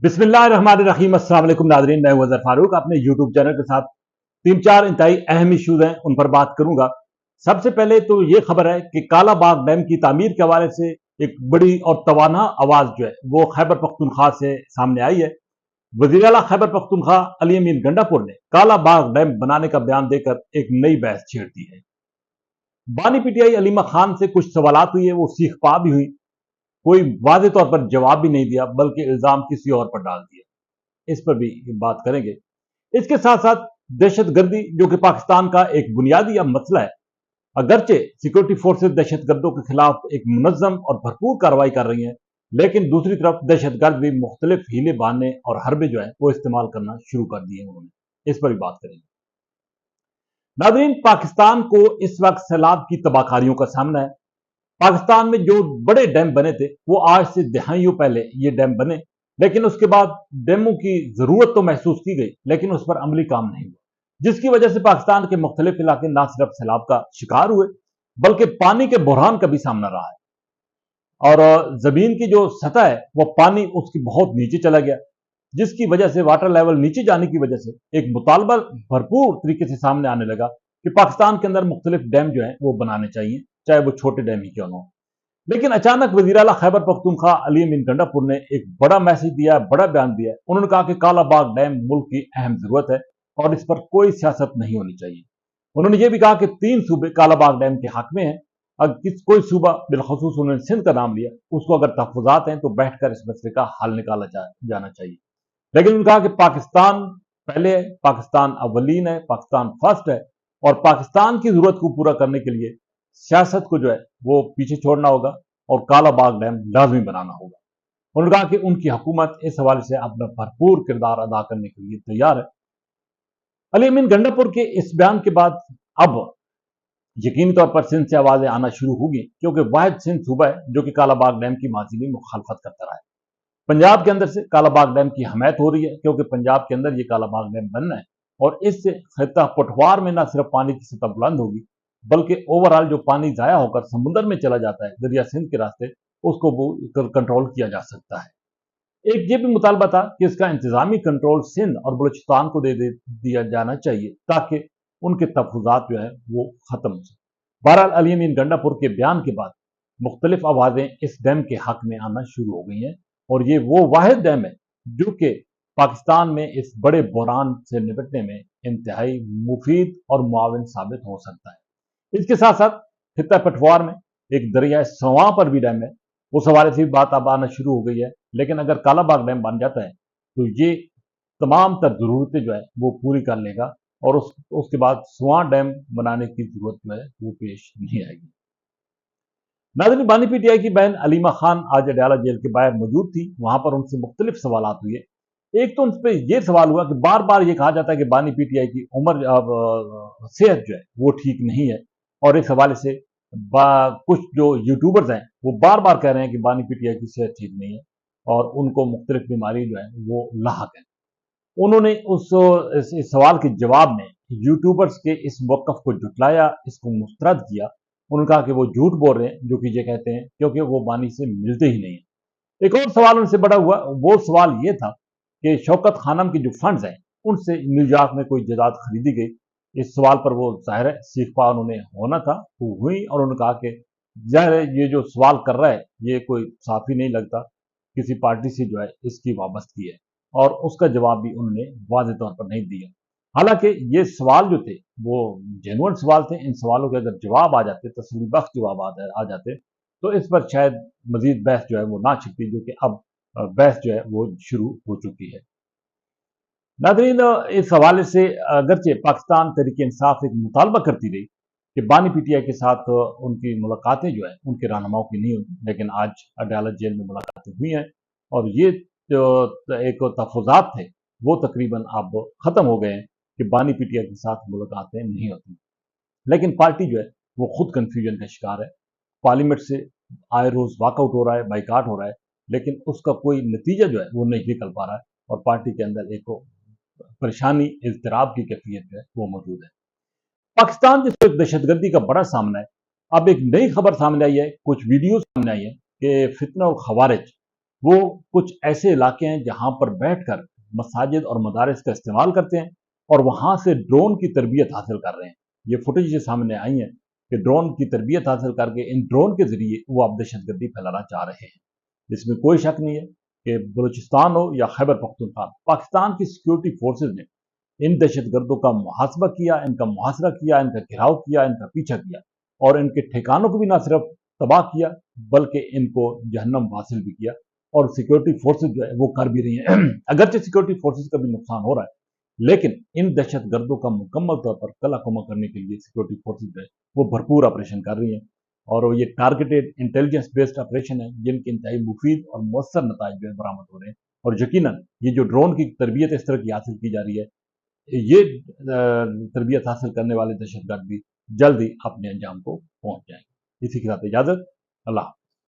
बिस्मिल्लाहिर्रहमानिर्रहीम। अस्सलाम वालेकुम नाज़रीन, मैं अज़हर फारूक अपने यूट्यूब चैनल के साथ तीन चार इंतहाई अहम इश्यूज हैं, उन पर बात करूंगा। सबसे पहले तो ये खबर है कि काला बाग डैम की तामीर के हवाले से एक बड़ी और तवाना आवाज जो है वो खैबर पख्तूनख्वा से सामने आई है। वज़ीर आला खैबर पख्तूनख्वा अली अमीन गंडापुर ने काला बाग डैम बनाने का बयान देकर एक नई बहस छेड़ दी है। बानी पीटीआई अलीमा खान से कुछ सवालात हुई है, वो सीख पा भी हुई, कोई वाज़ेह तौर पर जवाब भी नहीं दिया, बल्कि इल्जाम किसी और पर डाल दिया। इस पर भी बात करेंगे। इसके साथ साथ दहशत गर्दी, जो कि पाकिस्तान का एक बुनियादी मसला है, अगरचे सिक्योरिटी फोर्सेज दहशत गर्दों के खिलाफ एक मुनज्जम और भरपूर कार्रवाई कर रही हैं, लेकिन दूसरी तरफ दहशत गर्द भी मुख्तलिफ हीले बहाने और हरबे जो है वो इस्तेमाल करना शुरू कर दिए उन्होंने। इस पर भी बात करेंगे। नाज़रीन, पाकिस्तान को इस वक्त सैलाब की तबाहकारियों का सामना है। पाकिस्तान में जो बड़े डैम बने थे वो आज से दहाइयों पहले ये डैम बने, लेकिन उसके बाद डैमों की जरूरत तो महसूस की गई, लेकिन उस पर अमली काम नहीं हुआ, जिसकी वजह से पाकिस्तान के मुख्तलिफ इलाके ना सिर्फ सैलाब का शिकार हुए, बल्कि पानी के बहरान का भी सामना रहा है। और जमीन की जो सतह है वो पानी उसकी बहुत नीचे चला गया, जिसकी वजह से वाटर लेवल नीचे जाने की वजह से एक मुतालबा भरपूर तरीके से सामने आने लगा कि पाकिस्तान के अंदर मुख्तलिफ डैम जो है वो बनाने चाहिए, चाहे वो छोटे डैम ही क्यों ना हो। लेकिन अचानक वज़ीर आला खैबर पख्तूनख्वा अली अमीन गंडापुर ने एक बड़ा मैसेज दिया, बड़ा बयान दिया। उन्होंने कहा कि काला बाग डैम मुल्क की अहम जरूरत है और इस पर कोई सियासत नहीं होनी चाहिए। उन्होंने ये भी कहा कि 3 सूबे काला बाग डैम के हक में हैं। अगर कोई सूबा, बिलखसूस उन्होंने सिंध का नाम लिया, उसको अगर तहफ़्फ़ुज़ात हैं तो बैठकर इस मसले का हल निकाला जाना चाहिए। लेकिन उन्होंने कहा कि पाकिस्तान पहले है, पाकिस्तान अव्वलीन है, पाकिस्तान फर्स्ट है, और पाकिस्तान की जरूरत को पूरा करने के लिए सियासत को जो है वो पीछे छोड़ना होगा और काला बाग डैम लाजमी बनाना होगा। उन्होंने कहा कि उनकी हुकूमत इस हवाले से अपना भरपूर किरदार अदा करने के लिए तैयार है। अली अमीन गंडापुर के इस बयान के बाद अब यकीनी तौर पर सिंध से आवाजें आना शुरू होगी, क्योंकि वाहिद सिंध सूबा है जो कि काला बाग डैम की माजी में मुखालफत करता रहा है। पंजाब के अंदर से काला बाग डैम की हमायत हो रही है, क्योंकि पंजाब के अंदर ये काला बाग डैम बनना है और इससे खिता पटवार में न सिर्फ पानी की सतह बुलंद होगी, बल्कि ओवरऑल जो पानी जाया होकर समुद्र में चला जाता है दरिया सिंध के रास्ते, उसको वो कंट्रोल किया जा सकता है। एक ये भी मुतालबा था कि इसका इंतजामी कंट्रोल सिंध और बलूचिस्तान को दिया जाना चाहिए, ताकि उनके तहफ़्फ़ुज़ात जो है वो खत्म हो सके। बहरहाल अली अमीन गंडापुर के बयान के बाद मुख्तलिफ आवाजें इस डैम के हक में आना शुरू हो गई हैं, और ये वो वाहिद डैम है जो कि पाकिस्तान में इस बड़े बहरान से निपटने में इंतहाई मुफीद और मुआविन साबित हो सकता है। इसके साथ साथ खिता पटवार में एक दरिया सवां पर भी डैम है, उस हवाले से भी बात अब आना शुरू हो गई है। लेकिन अगर काला बाग डैम बन जाता है तो ये तमाम तर जरूरतें जो है वो पूरी कर लेगा, और उसके बाद सवां डैम बनाने की जरूरत जो है वो पेश नहीं आएगी। नाज़रीन, बानी पीटीआई की बहन अलीमा खान आज अडयाला जेल के बाहर मौजूद थी। वहां पर उनसे मुख्तलिफ सवालात हुए। एक तो उन पर यह सवाल हुआ कि बार बार ये कहा जाता है कि बानी पीटीआई की उम्र सेहत जो है वो ठीक नहीं है, और इस हवाले से कुछ जो यूट्यूबर्स हैं वो बार बार कह रहे हैं कि बानी पीटीआई की सेहत ठीक नहीं है और उनको मुख्तलिफ बीमारी जो है वो लाहक है। उन्होंने इस सवाल के जवाब में यूट्यूबर्स के इस मौकफ को जुटलाया, इसको मुस्तरद किया। उन्होंने कहा कि वो झूठ बोल रहे हैं जो कि ये कहते हैं, क्योंकि वो बानी से मिलते ही नहीं है। एक और सवाल उनसे बड़ा हुआ, वो सवाल ये था कि शौकत खानम के जो फंड्स हैं उनसे न्यूयॉर्क में कोई जायदाद खरीदी गई। इस सवाल पर वो जाहिर है सीख पा उन्होंने होना था, वो हुई, और उन्होंने कहा कि जाहिर है ये जो सवाल कर रहा है ये कोई साफी नहीं लगता, किसी पार्टी से जो है इसकी वाबस्तगी है, और उसका जवाब भी उन्होंने वाज़ेह तौर पर नहीं दिया। हालांकि ये सवाल जो थे वो जेन्युइन सवाल थे। इन सवालों के अगर जवाब आ जाते, तसल्ली बख्श जवाब आ जाते, तो इस पर शायद मजीद बहस जो है वो ना छिड़ती, जो कि अब बहस जो है वो शुरू हो चुकी है। नाज़रीन, इस हवाले से अगरचे पाकिस्तान तहरीक इंसाफ एक मुतालबा करती रही कि बानी पीटीआई के साथ उनकी मुलाकातें जो है उनके रहनुमाओं की नहीं होती, लेकिन आज अडयाला जेल में मुलाकातें हुई हैं, और ये जो एक तहफ़्फ़ुज़ात थे वो तकरीबन अब ख़त्म हो गए हैं कि बानी पीटीआई के साथ मुलाकातें नहीं होती। लेकिन पार्टी जो है वो खुद कन्फ्यूजन का शिकार है। पार्लियामेंट से आए रोज़ वॉकआउट हो रहा है, बाइकाट हो रहा है, लेकिन उसका कोई नतीजा जो है वो नहीं निकल पा रहा है, और पार्टी के अंदर एक परेशानी, इज़्तिराब की कैफियत जो है वो मौजूद है। पाकिस्तान जिसको एक दहशतगर्दी का बड़ा सामना है, अब एक नई खबर सामने आई है, कुछ वीडियो सामने आई है कि फितना और खवारिज वो कुछ ऐसे इलाके हैं जहां पर बैठकर मसाजिद और मदारिस का इस्तेमाल करते हैं और वहां से ड्रोन की तरबियत हासिल कर रहे हैं। ये फुटेज जो सामने आई है कि ड्रोन की तरबियत हासिल करके इन ड्रोन के जरिए वो अब दहशतगर्दी फैलाना चाह रहे हैं। इसमें कोई शक नहीं है कि बलूचिस्तान हो या खैबर पख्तूनख्वा, पाकिस्तान की सिक्योरिटी फोर्सेज ने इन दहशतगर्दों का मुहासबा किया, इनका मुहासरा किया, इनका घेराव किया, इनका पीछा किया और इनके ठिकानों को भी ना सिर्फ तबाह किया बल्कि इनको जहन्नम हासिल भी किया। और सिक्योरिटी फोर्सेज जो है वो कर भी रही हैं अगरचे सिक्योरिटी फोर्सेज का भी नुकसान हो रहा है, लेकिन इन दहशतगर्दों का मुकम्मल तौर पर कलाकुमा करने के लिए सिक्योरिटी फोर्सेज जो है वो भरपूर ऑपरेशन कर रही हैं और ये टारगेटेड इंटेलिजेंस बेस्ड ऑपरेशन है जिनके इंतहाई मुफीद और मौसर नताज जो है बरामद हो रहे हैं। और यकीनन ये जो ड्रोन की तरबियत इस तरह की हासिल की जा रही है, ये तरबियत हासिल करने वाले दहशतगर्द भी जल्द ही अपने अंजाम को पहुंच जाएंगे। इसी के साथ इजाजत, अल्लाह।